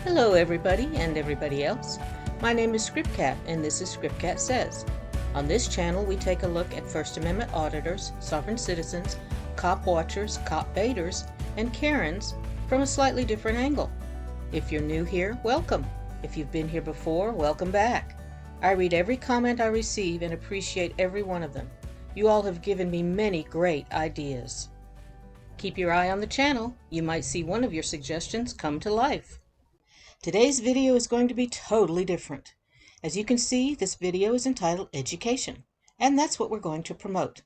Hello everybody and everybody else. My name is ScrypKat and this is ScrypKat Says. On this channel we take a look at First Amendment auditors, sovereign citizens, cop watchers, cop baiters, and Karens from a slightly different angle. If you're new here, welcome. If you've been here before, welcome back. I read every comment I receive and appreciate every one of them. You all have given me many great ideas. Keep your eye on the channel. You might see one of your suggestions come to life. Today's video is going to be totally different. As you can see, this video is entitled Education, and that's what we're going to promote.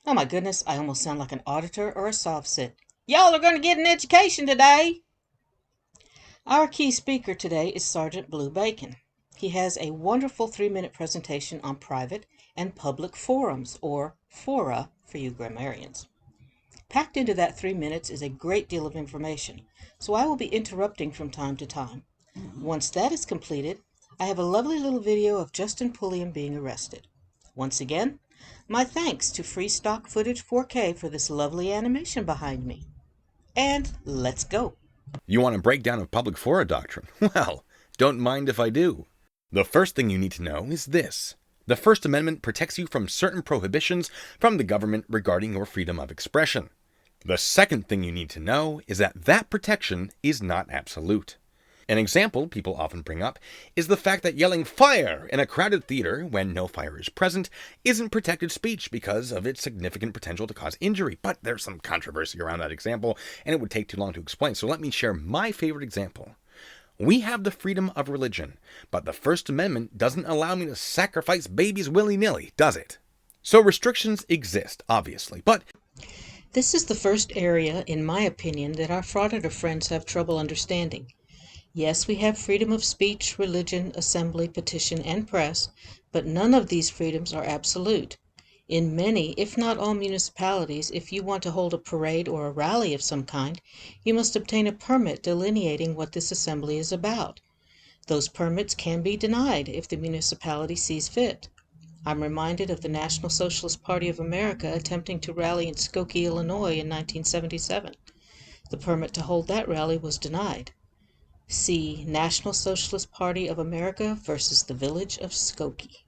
Oh my goodness, I almost sound like an auditor or a soft-sit. Y'all are going to get an education today! Our key speaker today is Sergeant Blue Bacon. He has a wonderful 3-minute presentation on private and public forums, or fora for you grammarians. Packed into that 3 minutes is a great deal of information, so I will be interrupting from time to time. Once that is completed, I have a lovely little video of Justin Pulliam being arrested. Once again, my thanks to Free Stock Footage 4K for this lovely animation behind me. And let's go. You want a breakdown of public fora doctrine? Well, don't mind if I do. The first thing you need to know is this. The First Amendment protects you from certain prohibitions from the government regarding your freedom of expression. The second thing you need to know is that that protection is not absolute. An example people often bring up is the fact that yelling fire in a crowded theater when no fire is present isn't protected speech because of its significant potential to cause injury. But there's some controversy around that example, and it would take too long to explain, so let me share my favorite example. We have the freedom of religion, but the First Amendment doesn't allow me to sacrifice babies willy-nilly, does it? So restrictions exist, obviously, but This is the first area, in my opinion, that our frauditor friends have trouble understanding. Yes, we have freedom of speech, religion, assembly, petition, and press, but none of these freedoms are absolute. In many, if not all municipalities, if you want to hold a parade or a rally of some kind, you must obtain a permit delineating what this assembly is about. Those permits can be denied if the municipality sees fit. I'm reminded of the National Socialist Party of America attempting to rally in Skokie, Illinois in 1977. The permit to hold that rally was denied. See National Socialist Party of America versus the Village of Skokie.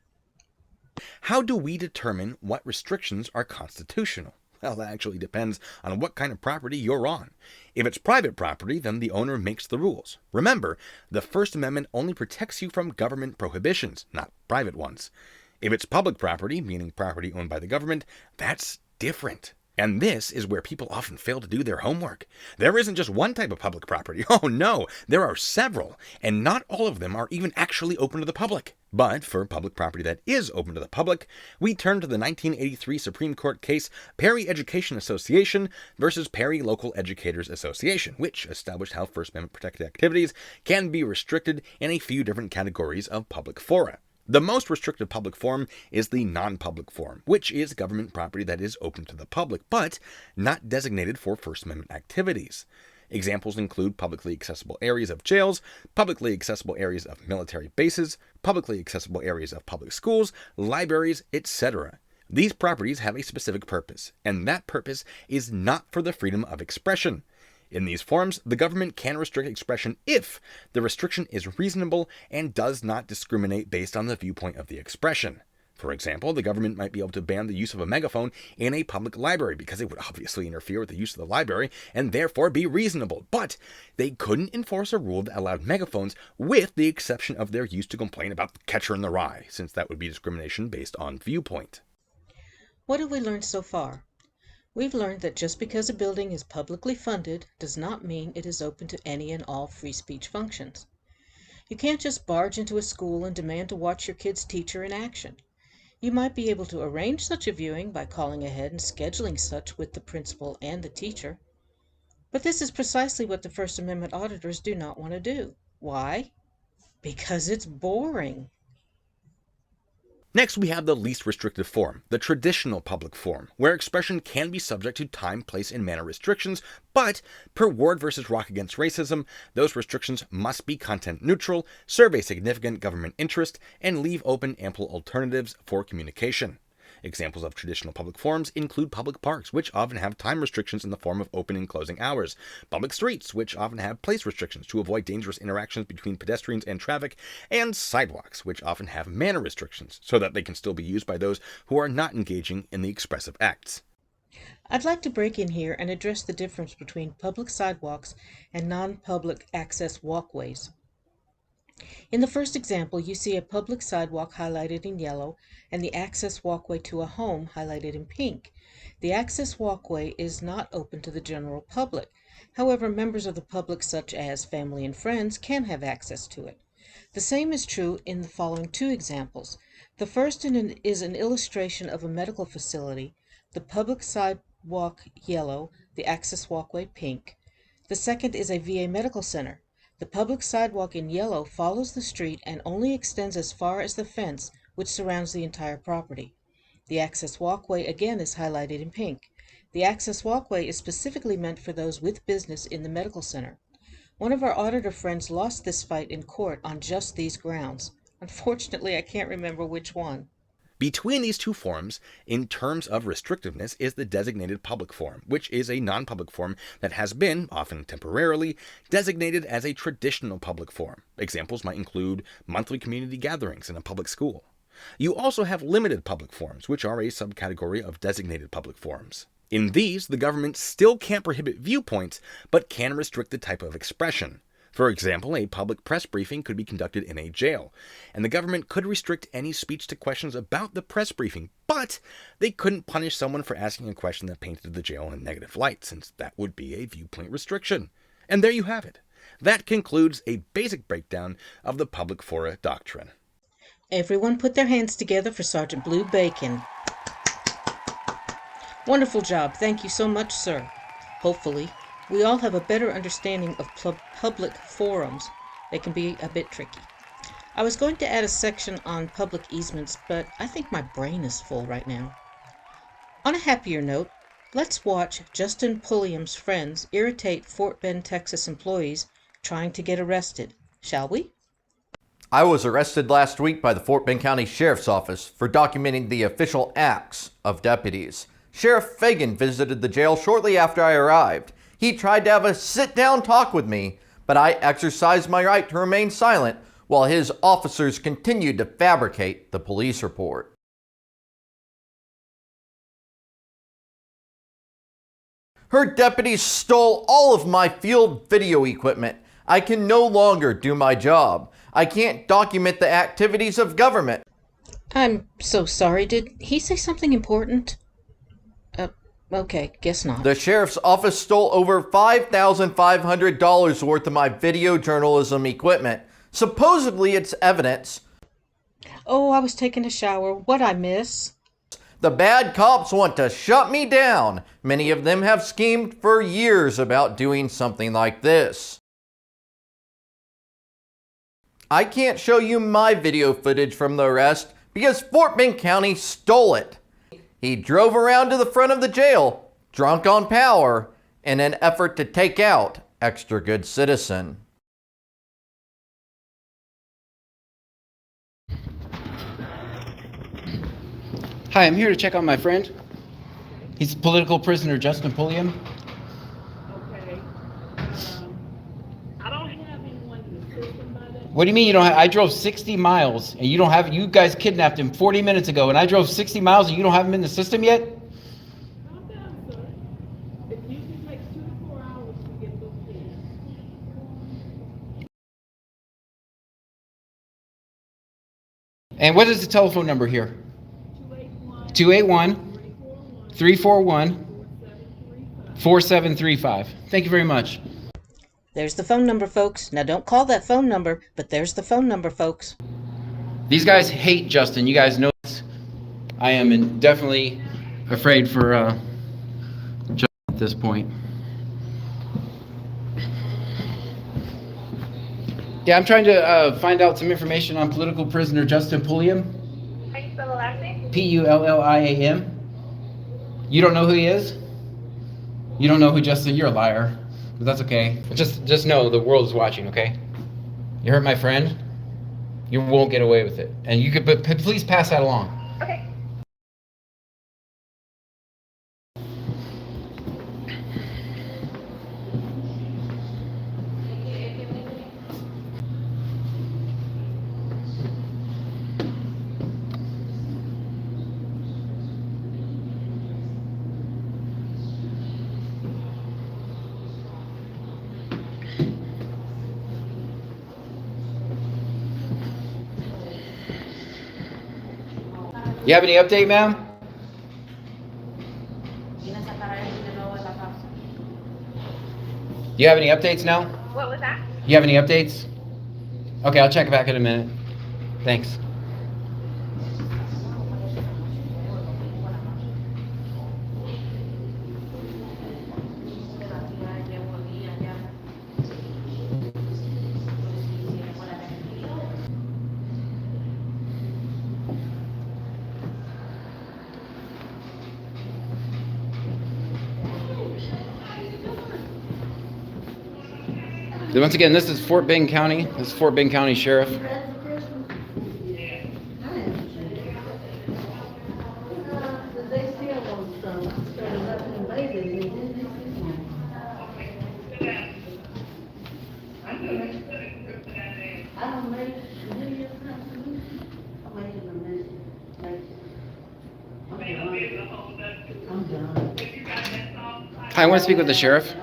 how do we determine what restrictions are constitutional? Well, that actually depends on what kind of property you're on. If it's private property, then the owner makes the rules. Remember, the First Amendment only protects you from government prohibitions, not private ones. If it's public property, meaning property owned by the government, that's different. And this is where people often fail to do their homework. There isn't just one type of public property. Oh no, there are several, and not all of them are even actually open to the public. But for public property that is open to the public, we turn to the 1983 Supreme Court case Perry Education Association versus Perry Local Educators Association, which established how First Amendment protected activities can be restricted in a few different categories of public fora. The most restrictive public forum is the non-public forum, which is government property that is open to the public, but not designated for First Amendment activities. Examples include publicly accessible areas of jails, publicly accessible areas of military bases, publicly accessible areas of public schools, libraries, etc. These properties have a specific purpose, and that purpose is not for the freedom of expression. In these forms, the government can restrict expression if the restriction is reasonable and does not discriminate based on the viewpoint of the expression. For example, the government might be able to ban the use of a megaphone in a public library because it would obviously interfere with the use of the library and therefore be reasonable. But they couldn't enforce a rule that allowed megaphones with the exception of their use to complain about the Catcher in the Rye, since that would be discrimination based on viewpoint. What have we learned so far? We've learned that just because a building is publicly funded does not mean it is open to any and all free speech functions. You can't just barge into a school and demand to watch your kid's teacher in action. You might be able to arrange such a viewing by calling ahead and scheduling such with the principal and the teacher. But this is precisely what the First Amendment auditors do not want to do. Why? Because it's boring. Next, we have the least restrictive form, the traditional public forum, where expression can be subject to time, place, and manner restrictions, but per Ward versus Rock Against Racism, those restrictions must be content neutral, serve a significant government interest, and leave open ample alternatives for communication. Examples of traditional public forums include public parks, which often have time restrictions in the form of open and closing hours, public streets, which often have place restrictions to avoid dangerous interactions between pedestrians and traffic, and sidewalks, which often have manner restrictions so that they can still be used by those who are not engaging in the expressive acts. I'd like to break in here and address the difference between public sidewalks and non-public access walkways. In the first example, you see a public sidewalk highlighted in yellow and the access walkway to a home highlighted in pink. The access walkway is not open to the general public. However, members of the public, such as family and friends, can have access to it. The same is true in the following two examples. The first is an illustration of a medical facility, the public sidewalk yellow, the access walkway pink. The second is a VA medical center. The public sidewalk in yellow follows the street and only extends as far as the fence which surrounds the entire property. The access walkway again is highlighted in pink. The access walkway is specifically meant for those with business in the medical center. One of our auditor friends lost this fight in court on just these grounds. Unfortunately, I can't remember which one. Between these two forms, in terms of restrictiveness, is the designated public forum, which is a non-public forum that has been, often temporarily, designated as a traditional public forum. Examples might include monthly community gatherings in a public school. You also have limited public forums, which are a subcategory of designated public forums. In these, the government still can't prohibit viewpoints, but can restrict the type of expression. For example, a public press briefing could be conducted in a jail, and the government could restrict any speech to questions about the press briefing, but they couldn't punish someone for asking a question that painted the jail in a negative light, since that would be a viewpoint restriction. And there you have it. That concludes a basic breakdown of the public fora doctrine. Everyone put their hands together for Sergeant Blue Bacon. Wonderful job. Thank you so much, sir. Hopefully, we all have a better understanding of public forums. They can be a bit tricky. I was going to add a section on public easements, but I think my brain is full right now. On a happier note, let's watch Justin Pulliam's friends irritate Fort Bend, Texas employees trying to get arrested, shall we? I was arrested last week by the Fort Bend County Sheriff's Office for documenting the official acts of deputies. Sheriff Fagan visited the jail shortly after I arrived. He tried to have a sit-down talk with me, but I exercised my right to remain silent while his officers continued to fabricate the police report. Her deputies stole all of my field video equipment. I can no longer do my job. I can't document the activities of government. I'm so sorry. Did he say something important? Okay, guess not. The sheriff's office stole over $5,500 worth of my video journalism equipment. Supposedly it's evidence. Oh, I was taking a shower. What'd I miss? The bad cops want to shut me down. Many of them have schemed for years about doing something like this. I can't show you my video footage from the arrest because Fort Bend County stole it. He drove around to the front of the jail, drunk on power, in an effort to take out Extra Good Citizen. Hi, I'm here to check on my friend. He's political prisoner Justin Pulliam. Okay. I don't have anyone in the system by that. What do you mean you don't have? I drove 60 miles and you don't have. You guys kidnapped him 40 minutes ago, and I drove 60 miles and you don't have him in the system yet? Calm down, sir. It usually takes 2 to 4 hours to get those things. And what is the telephone number here? 281 341 4735. Thank you very much. There's the phone number, folks. Now don't call that phone number, but there's the phone number, folks. These guys hate Justin. You guys know this. I am definitely afraid for Justin at this point. Yeah, I'm trying to find out some information on political prisoner Justin Pulliam. How you spell the last name? Pulliam. You don't know who he is? You don't know who Justin? You're a liar. But that's okay. Just know the world is watching, okay? You hurt my friend? You won't get away with it. And you could, but please pass that along. You have any update, ma'am? Do you have any updates now? What was that? You have any updates? Okay, I'll check back in a minute. Thanks. Once again, this is Fort Bend County. This is Fort Bend County Sheriff. Hi, I want to speak with the sheriff.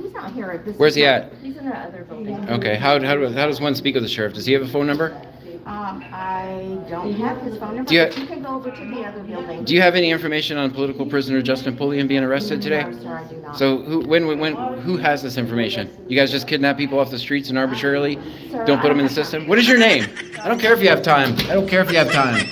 He's not here at this. Where's he at? He's in the other building. Okay, how does one speak with the sheriff? Does he have a phone number? I don't have his phone number, Do you- but you can go over to the other building. Do you have any information on political prisoner Justin Pulliam being arrested today? No, sir, I do not. So who has this information? You guys just kidnap people off the streets and arbitrarily Sir, don't put them in the I- system? What is your name? I don't care if you have time. I don't care if you have time.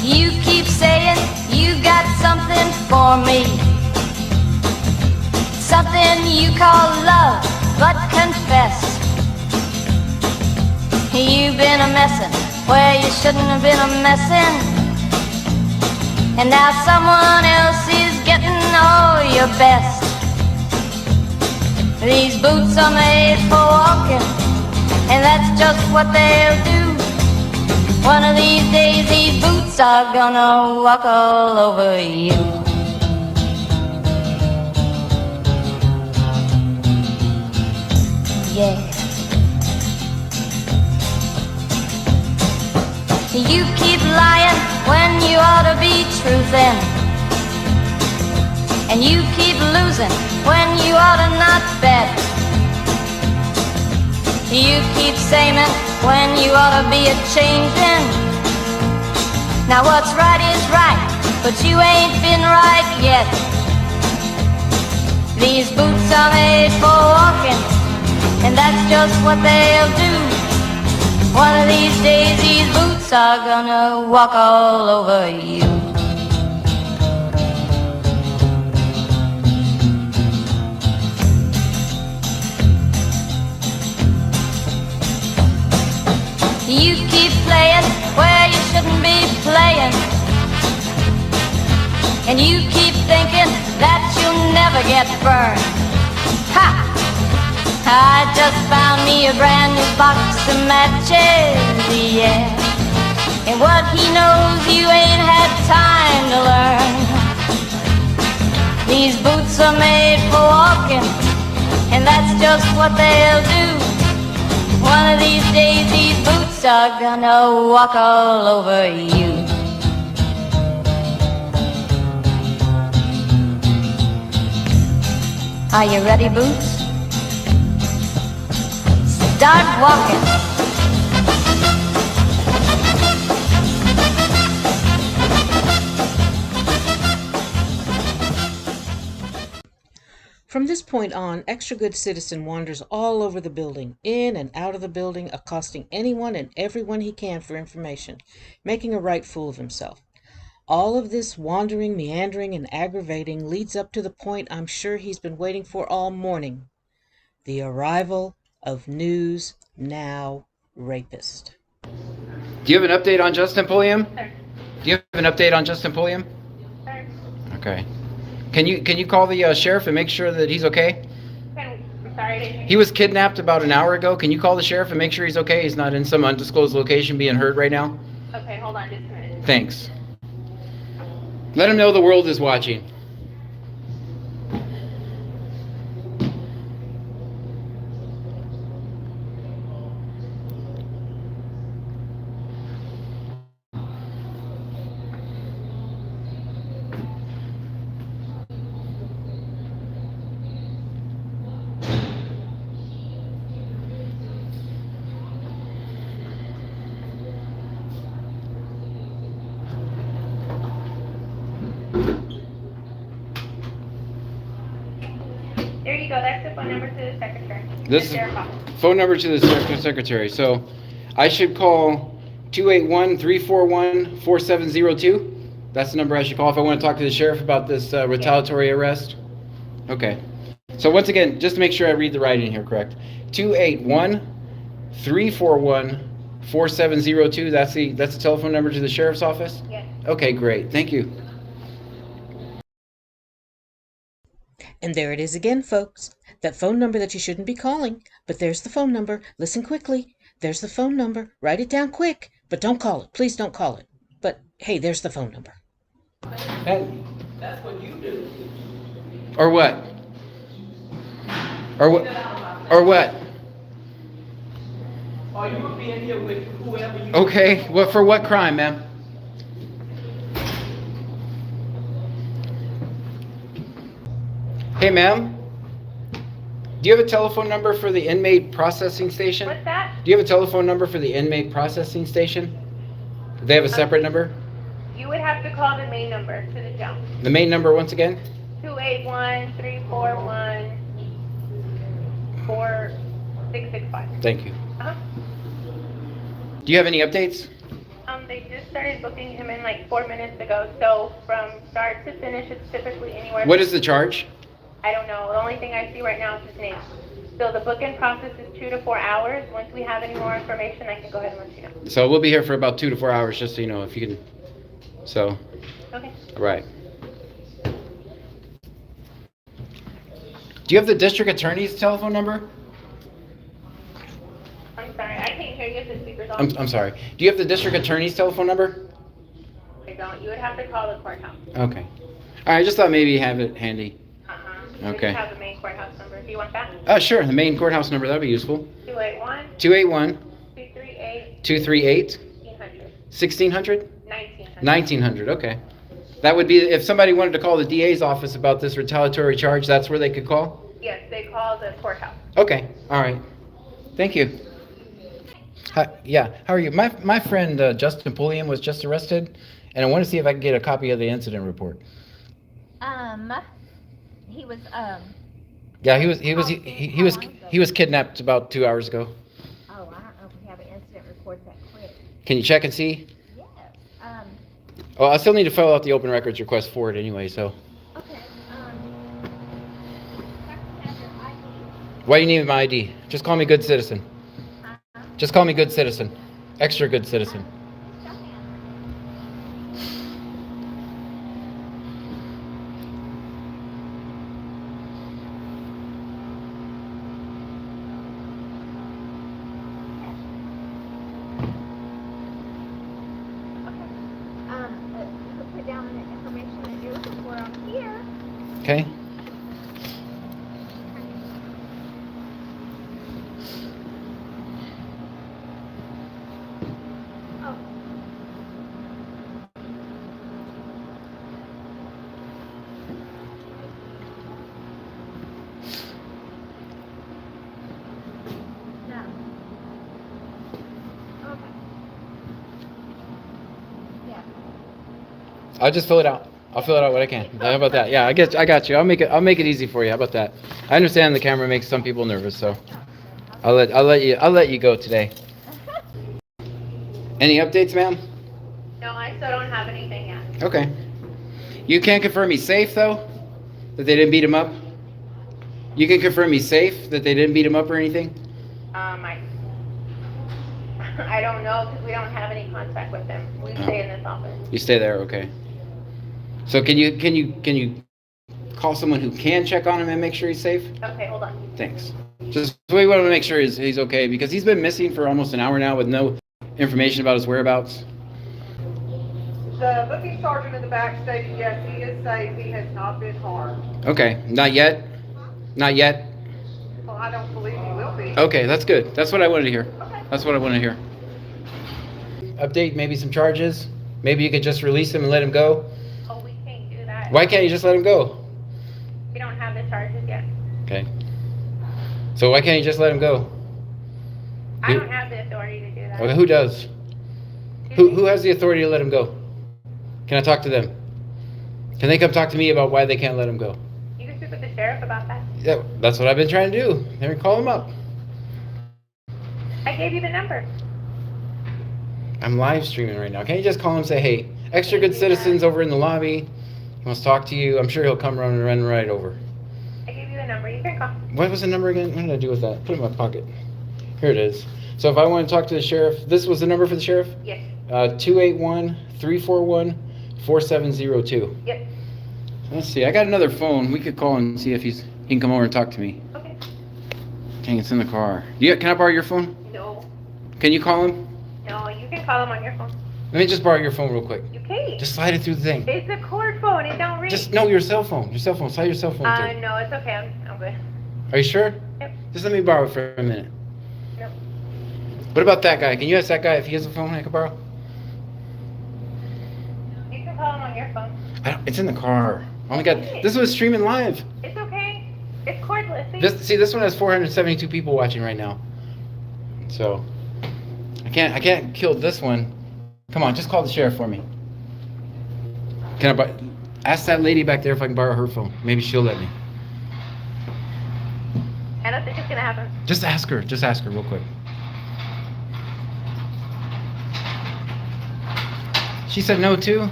You keep saying you got something for me, something you call love, but confess you've been a messin' where you shouldn't have been a messin', and now someone else is getting all your best. These boots are made for walking, and that's just what they'll do. One of these days these boots are gonna walk all over you. Yeah. You keep lying when you ought to be truthin', and you keep losing when you ought to not bet. You keep saying when you ought to be a-changin'. Now what's right is right, but you ain't been right yet. These boots are made for walking, and that's just what they'll do. One of these days these boots are gonna walk all over you. You keep playing where you shouldn't be playing, and you keep thinking that you'll never get burned. Ha! I just found me a brand new box of matches, yeah. And what he knows you ain't had time to learn. These boots are made for walking, and that's just what they'll do. One of these days these boots are gonna walk all over you. Are you ready, Boots? Start walking. From this point on, Extra Good Citizen wanders all over the building, in and out of the building, accosting anyone and everyone he can for information, making a right fool of himself. All of this wandering, meandering, and aggravating leads up to the point I'm sure he's been waiting for all morning: the arrival of News Now Rapist. Do you have an update on Justin Pulliam? Sir. Do you have an update on Justin Pulliam? Sir. Okay. Can you call the sheriff and make sure that he's okay? I'm sorry, I didn't hear He was kidnapped about an hour ago. Can you call the sheriff and make sure he's okay? He's not in some undisclosed location being hurt right now? you. Okay, hold on just a minute. Thanks. Let him know the world is watching. There you go. That's the phone number to the secretary. This The sheriff's office. phone number to the secretary. So I should call 281-341-4702. That's the number I should call if I want to talk to the sheriff about this retaliatory arrest. Okay. So once again, just to make sure I read the writing here correct. 281-341-4702. That's the telephone number to the sheriff's office? Yes. Okay, great. Thank you. And there it is again, folks. That phone number that you shouldn't be calling. But there's the phone number. Listen quickly. There's the phone number. Write it down quick. But don't call it. Please don't call it. But hey, there's the phone number. That's what you do. Or what? Or what? Or what? Or you will be in here with whoever you. Okay. What for? What crime, ma'am? Hey, ma'am. Do you have a telephone number for the inmate processing station? What's that? Do you have a telephone number for the inmate processing station? Do they have a separate number? You would have to call the main number to the jail. The main number once again? 281-341-4665. Thank you. Uh-huh. Do you have any updates? They just started booking him in like 4 minutes ago. So from start to finish, it's typically anywhere. What is the charge? I don't know. The only thing I see right now is his name. So the booking process is 2 to 4 hours. Once we have any more information, I can go ahead and let you know. So we'll be here for about 2 to 4 hours, just so you know, if you can. So, Okay. all right. Do you have the district attorney's telephone number? I'm sorry. I can't hear you if the speaker's on. I'm sorry. Do you have the district attorney's telephone number? I don't. You would have to call the courthouse. Okay. All right, I just thought maybe you have it handy. Uh-huh. Okay. We have the main courthouse number. Do you want that? Sure, the main courthouse number, that'd be useful. 281 281 238 238 1600 1600 1900. 1900. Okay. That would be if somebody wanted to call the DA's office about this retaliatory charge, that's where they could call? Yes, they call the courthouse. Okay. All right. Thank you. Hi, yeah, how are you? My friend Justin Pulliam was just arrested, and I want to see if I can get a copy of the incident report. He was, Yeah, he was kidnapped about 2 hours ago. oh, I don't know if we have an incident report that quick. Can you check and see? Yes, Oh, I still need to fill out the open records request for it anyway, so. okay, have your ID. Why do you need my ID? Just call me good citizen. Just call me good citizen. Extra good citizen. Show me. You can put down the information that you're looking for on here. Okay? Oh. No. Okay. Yeah. I'll just fill it out. I'll fill it out what I can. How about that? Yeah, I got you. I'll make it easy for you. How about that? I understand the camera makes some people nervous, so I'll let you go today. Any updates, ma'am? No, I still don't have anything yet. Okay. You can't confirm he's safe though? That they didn't beat him up? You can confirm he's safe, that they didn't beat him up or anything? I don't know because we don't have any contact with him. We stay in this office. You stay there, okay. So can you call someone who can check on him and make sure he's safe? Okay, hold on. Thanks. Just we want to make sure he's okay because he's been missing for almost an hour now with no information about his whereabouts. The booking sergeant in the back stated, yes, he is safe, he has not been harmed. Okay, not yet? Not yet? Well, I don't believe he will be. Okay, that's good. That's what I wanted to hear. Okay. That's what I want to hear. Update, maybe some charges? Maybe you could just release him and let him go? Oh, we can't do that. Why can't you just let him go? We don't have the charges yet. Okay. So why can't you just let him go? I don't have the authority to do that. Okay, who does? Who has the authority to let him go? Can I talk to them? Can they come talk to me about why they can't let him go? You can speak with the sheriff about that? Yeah, that's what I've been trying to do. There, call him up. I gave you the number. I'm live streaming right now. Can't you just call him and say, hey, extra good citizens over in the lobby. He wants to talk to you. I'm sure he'll come run right over. I gave you the number. You can call. What was the number again? What did I do with that? Put it in my pocket. Here it is. So if I want to talk to the sheriff, this was the number for the sheriff? Yes. 281-341-4702. Yep. Let's see. I got another phone. We could call and see if he can come over and talk to me. Okay. Dang, it's in the car. Can I borrow your phone? No. Can you call him? No, you can call him on your phone. Let me just borrow your phone real quick. You can't. Just slide it through the thing. It's a cord phone. It don't ring. No, your cell phone. Your cell phone. Slide your cell phone through. No, it's okay. I'm good. Are you sure? Yep. Just let me borrow it for a minute. Yep. What about that guy? Can you ask that guy if he has a phone I can borrow? You can call him on your phone. It's in the car. Oh my god. This was streaming live. It's okay. It's cordless. This one has 472 people watching right now. So I can't kill this one. Come on, just call the sheriff for me. Can I ask that lady back there if I can borrow her phone? Maybe she'll let me. I don't think it's gonna happen. Just ask her real quick. She said no too?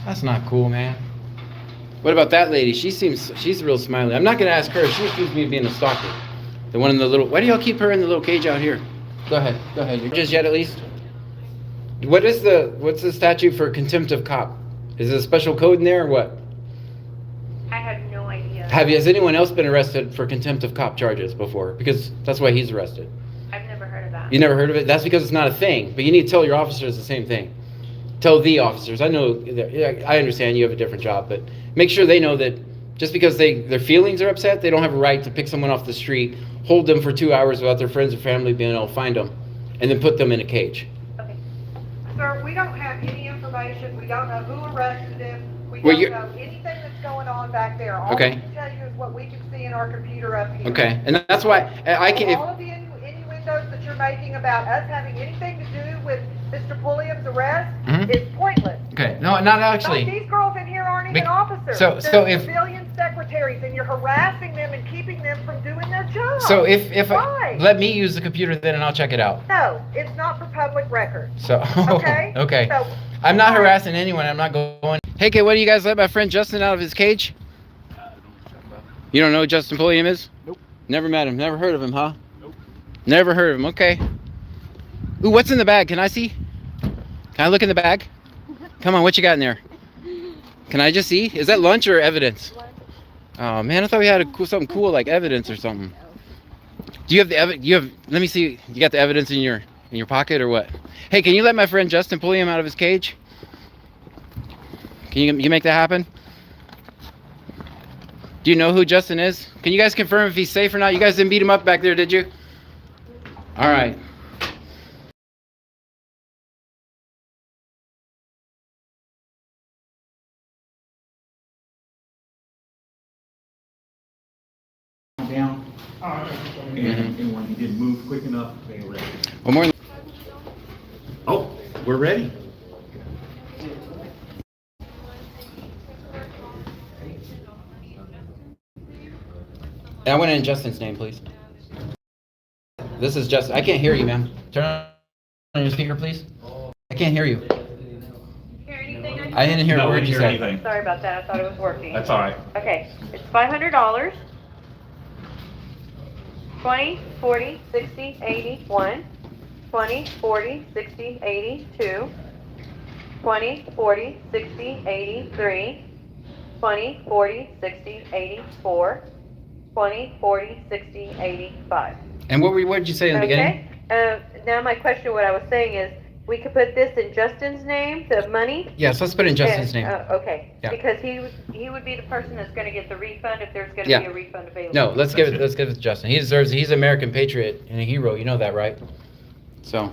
That's not cool, man. What about that lady? She's real smiley. I'm not gonna ask her. She accused me of being a stalker. The one in the little, why do y'all keep her in the little cage out here? Go ahead. You're just yet at least? What's the statute for contempt of cop? Is there a special code in there or what? I have no idea. Has anyone else been arrested for contempt of cop charges before? Because that's why he's arrested. I've never heard of that. You never heard of it? That's because it's not a thing. But you need to tell your officers the same thing. Tell the officers. I know, I understand you have a different job, but make sure they know that just because their feelings are upset, they don't have a right to pick someone off the street, hold them for 2 hours without their friends or family being able to find them, and then put them in a cage. Okay. Sir, we don't have any information. We don't know who arrested him. We Well, don't know anything that's going on back there. All Okay. we can tell you is what we can see in our computer up here. Okay, and that's why I can. All of the innuendos that you're making about us having anything to do with Mr. Pulliam's arrest is pointless. Okay, no, not Some actually. of these girls in here aren't even officers. so They're if- civilian secretaries, and you're harassing them and keeping them from doing their job. So if Why? let me use the computer then, and I'll check it out. No, it's not for public record. So Okay? okay. So, I'm not harassing anyone. I'm not going. Hey, kid, what do you guys let my friend Justin out of his cage? You don't know who Justin Pulliam is? Nope. Never met him. Never heard of him, huh? Nope. Never heard of him. Okay. Ooh, what's in the bag? Can I see? Can I look in the bag? Come on, what you got in there? Can I just see? Is that lunch or evidence? Oh man, I thought we had something cool like evidence or something. Do you have the evidence? Let me see. You got the evidence in your pocket or what? Hey, can you let my friend Justin Pulliam out of his cage? Can you make that happen? Do you know who Justin is? Can you guys confirm if he's safe or not? You guys didn't beat him up back there, did you? All right. Down. And when he didn't move quick enough, they arrested him. One more. Oh, we're ready. I want in Justin's name, please. This is Justin. I can't hear you, ma'am. Turn on your speaker, please. I can't hear you. Hear anything? I didn't hear a No, we word didn't you hear said. anything. Sorry about that. I thought it was working. That's all right. Okay, it's $500. 20, 40, 60, 80, 1. 20, 40, 60, 80, 2. 20, 40, 60, 80, 3. 20, 40, 60, 80, 4. 20, 40, 60, 80, 5. And what did you say in the beginning? Okay, now my question, what I was saying is, we could put this in Justin's name, the money? Yes, let's put in Justin's name. Okay, Yeah. because he would be the person that's gonna get the refund if there's gonna Yeah. be a refund available. No, let's give it to Justin. He deserves it. He's an American patriot and a hero. You know that, right? So.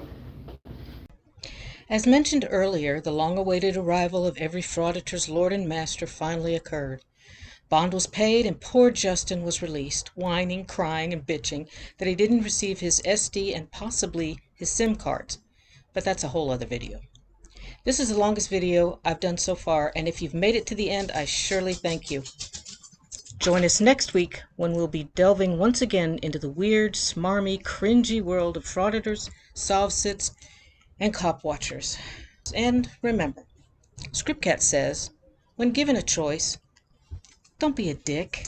As mentioned earlier, the long-awaited arrival of every frauditor's lord and master finally occurred. Bond was paid and poor Justin was released, whining, crying, and bitching that he didn't receive his SD and possibly his SIM cards. But that's a whole other video. This is the longest video I've done so far, and if you've made it to the end, I surely thank you. Join us next week when we'll be delving once again into the weird, smarmy, cringy world of frauditors, solve-sits, and cop watchers. And remember, ScrypKat says, when given a choice, don't be a dick.